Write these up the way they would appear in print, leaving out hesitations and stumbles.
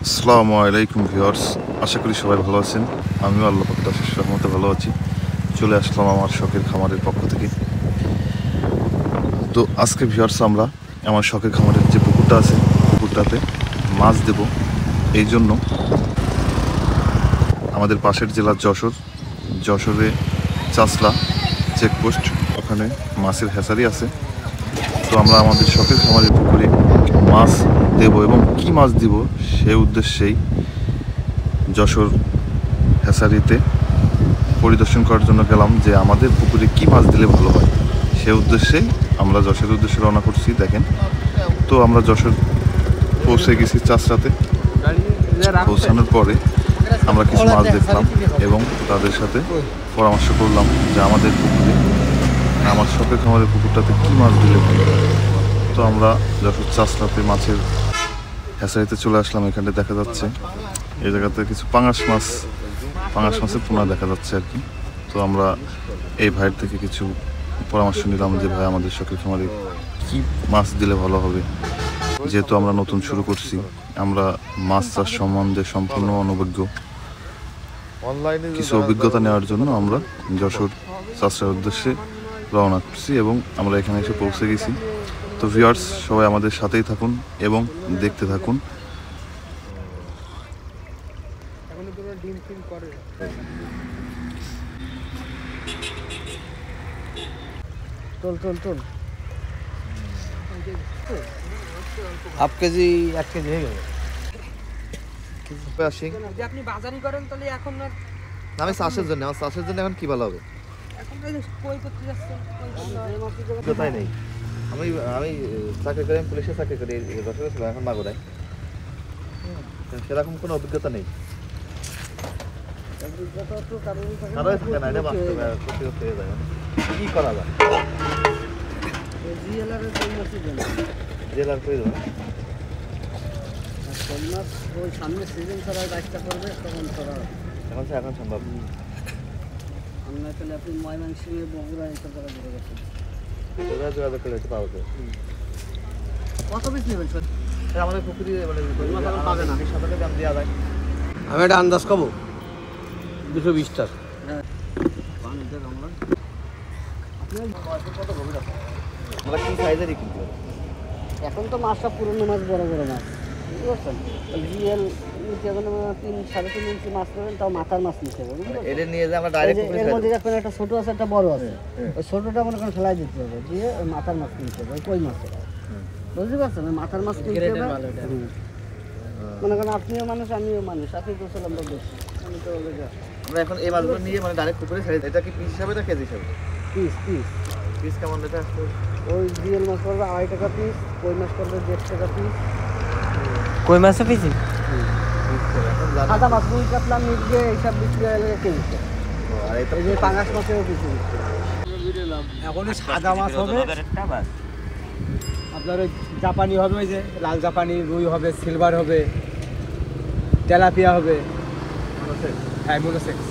আসসালামু আলাইকুম ভিউয়ার্স, আশা করি সবাই ভালো আছেন। আমিও আল্লাহ পাকের অশেষ রহমতে ভালো আছি। চলে আসলাম আমার শখের খামারের পক্ষ থেকে। তো আজকে ভিউয়ার্স আমরা আমার শখের খামারের যে পুকুরটা আছে পুকুরটাতে মাছ দেব। এই জন্য আমাদের পাশের জেলা যশোরে চাসলা চেকপোস্ট, ওখানে মাছের হ্যাচারি আছে। তো আমরা আমাদের শখের খামারের পুকুরে মাছ দেব এবং কি মাছ দিব সেই উদ্দেশ্যেই যশোর হ্যাচারিতে পরিদর্শন করার জন্য গেলাম যে আমাদের পুকুরে কি মাছ দিলে ভালো হয়। সে উদ্দেশ্যেই আমরা যশোরের উদ্দেশ্যে রওনা করছি। দেখেন, তো আমরা যশোর পৌঁছে গেছি চাষরাতে। পৌঁছানোর পরে আমরা কিছু মাছ দেখলাম এবং তাদের সাথে পরামর্শ করলাম যে আমাদের পুকুরে, আমার শখের খামারের পুকুরটাতে কী মাছ দিলে ভালো। তো আমরা যশোর চাষরাতে মাছের হ্যাচারিতে চলে আসলাম। এখানে দেখা যাচ্ছে এই জায়গাতে কিছু পাঙাশ মাছের পোনা দেখা যাচ্ছে আর কি। তো আমরা এই ভাইয়ের থেকে কিছু পরামর্শ নিলাম যে ভাই আমাদের শখের খামারে কী মাছ দিলে ভালো হবে। যেহেতু আমরা নতুন শুরু করছি, আমরা মাছ চাষ সম্বন্ধে সম্পূর্ণ অনভিজ্ঞ। কিছু অভিজ্ঞতা নেওয়ার জন্য আমরা যশোর চাষের উদ্দেশ্যে রওনা করছি এবং আমরা এখানে এসে পৌঁছে গেছি। তো ভিউয়ার্স, সবাই আমাদের সাথেই থাকুন এবং দেখতে থাকুন। হাফ কেজি 1 কেজি হয়ে গেল। আপনি বাজারি করেন তাহলে এখন না আমি চাষের জন্য, আমার চাষের জন্য এখন কি ভালো হবে? এখন কই করতে যাচ্ছেন? কোথায় নেই। আমি আমি চাকরি করি, আমি পুলিশে চাকরি করি, যশোরে ছিলাম, এখন মাগুরায়। সেরকম কোনো অভিজ্ঞতা নেই। কারোই থাকে না, এটা বাস্তবে করতে করতে হয়ে যায়। কি করা যায়? জেলার প্রয়োজন ওই সামনে সিজন ছাড়া বাইকটা করবে তখন করা এখন সম্ভব। আমরা তাহলে আপনি ময়মনসিংহে বগুড়া এটা করা যেতে পারছেন। যোগাযোগ করলে একটু পাওয়া যায়। কত পিস নেবেন স্যার? আমাদের পুকুরি মানে পাবে না, 20 দাম দেওয়া যায়। আমি একটা আন্দাজ খাবো 220 টাকা। হ্যাঁ, আমরা কি সাইজেরই কিনতে পারি? এখন তো মাছটা পুরনো মাছ, বড় বড় মাছ, বুঝতে পারছেন? রিয়েল নিচে এখন 3-3.5 ইঞ্চি মাছ নেবেন, তাও মাথার মাছ নিতে হবে, বুঝতে পারছেন? এটা নিয়ে যে আমরা ডাইরেক্ট এর মধ্যে দেখবেন একটা ছোটো আছে, একটা বড় আছে। ওই ছোটোটা মনে করেন ফেলাই দিতে হবে, দিয়ে ওই মাথার মাছ কিনতে হবে, ওই কই মাছের, বুঝতে পারছেন? ওই মাথার মাছ কিনতে হবে। মনে করেন আপনিও মানুষ, আমিও মানুষ, আপনি তো ছিলাম বেশি, আমি তো আমরা এখন এই মাছগুলো নিয়ে মানে ডাইরেক্ট পুকুরে ছেড়ে দিই। এটা কি পিস হিসাবে না কেজি হিসাবে? পিস পিস কেমন এটা? ওই রিয়েল মাছ করবে 2.5 টাকা পিস, কই মাছ করবে 1.5 টাকা পিস। কই মাছ পিছি সাদা মাছ, রুই কাতলা, মির্গে এইসব বিক্রি হলে কেজি। আর এটা এই যে পাঙাশ মাছেও কিছু বিক্রি। এখন সাদা মাছ হবে, আপনার ওই জাপানি হবে, ওই যে লাল জাপানি, রুই হবে, সিলভার হবে, তেলাপিয়া হবে, হ্যাঁ মোনোসেক্স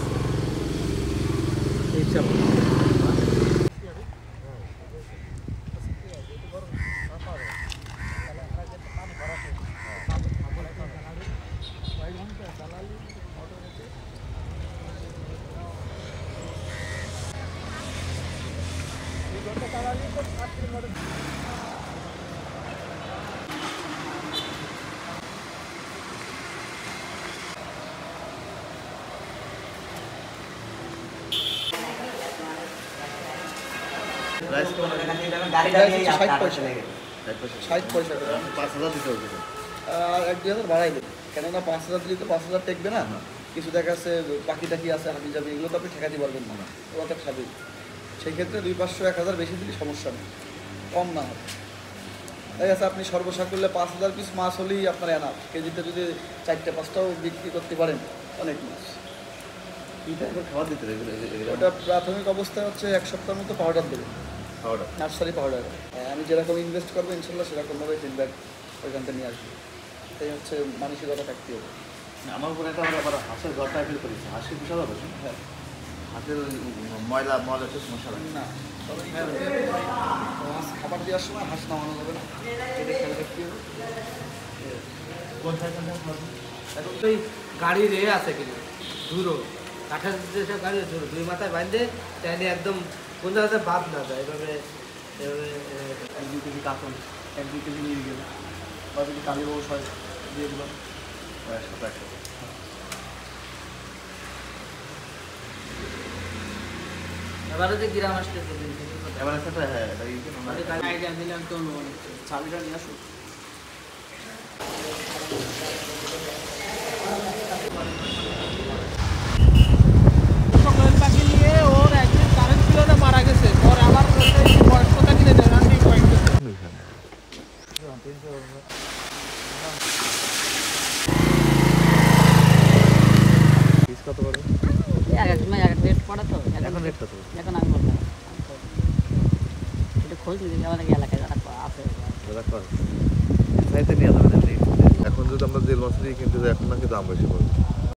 এইসব। প্রাইস কেমন? 60 পয়সা 5000 দিতে হবে। 1-2,000 বাড়াই দেবে, কেননা 5,000 দিলে তো 5,000 টেকবে না। কিছু দেখা যাচ্ছে বাকি টাকি আছে, হাবি যাবে, এগুলো তো আপনি ঠেকাতে পারবেন না, ওরা তো খাবে। সেই ক্ষেত্রে 200-500-1000 বেশি দিলে সমস্যা নেই, কম না হবে। তাই আছে আপনি সর্বসা করলে 5,000 পিস মাছ হলেই আপনার এনাফ। কেজিতে যদি 4-5টাও বিক্রি করতে পারেন, অনেক মাছ। খাবার দিতে হবে ওটা প্রাথমিক অবস্থায় হচ্ছে 1 সপ্তাহের মতো পাউডার দেবে, খাওয়াটা। Nursery powder. আমি যেরকম ইনভেস্ট করবো ইনশাল্লাহ সেরকমভাবে ফিডব্যাক ওইখান থেকে নিয়ে আসবে। তাই হচ্ছে মানসিকতা থাকতে হবে। আমার উপরে একটা আবার হাঁসের ঘর টাইপের করেছে। হাঁসের বিশাল হবে। হ্যাঁ, হাঁসের ময়লা একটু সমস্যা লাগে না, তবে মাছ খাবার দেওয়ার সময় হাঁস নামানো যাবে না, এটা খেয়াল রাখতে হবে। কোন সাইজ এখন তো এই গাড়ির আছে কিনা দূরও কাঠের যেসব গাড়ি দূর দুই মাথায় বাঁধে চাইলে একদম কোন জায়গাতে বাদ না যায় এভাবে এভাবে 1-2 কেজি কাতন 1-2 কেজি নিয়ে গেল বা যদি কালি বস হয় দিয়ে দিলাম এবারে যে গ্রাম আসতে এবারে সেটা হ্যাঁ এটা আইডিয়া দিলাম তো চাবিটা নিয়ে আসো পাখি নিয়ে ওর একদিন কারেন্ট ছিল না মারা গেছে ওর আবার বয়স্কতা কিনে দেয় রান্নি কয়েকদিন কত করে এক এক সময় এক এক রেট পড়ে তো এখন রেটটা তো এখন আমি বলবো না। এটা খোঁজ নিতে আমাদের এলাকায় যারা আছে দাদা কর সাইতে নিয়ে যাবেন এখন যদি আমরা জেল মাছ দিয়ে কিনতে যাই এখন নাকি দাম বেশি পড়বে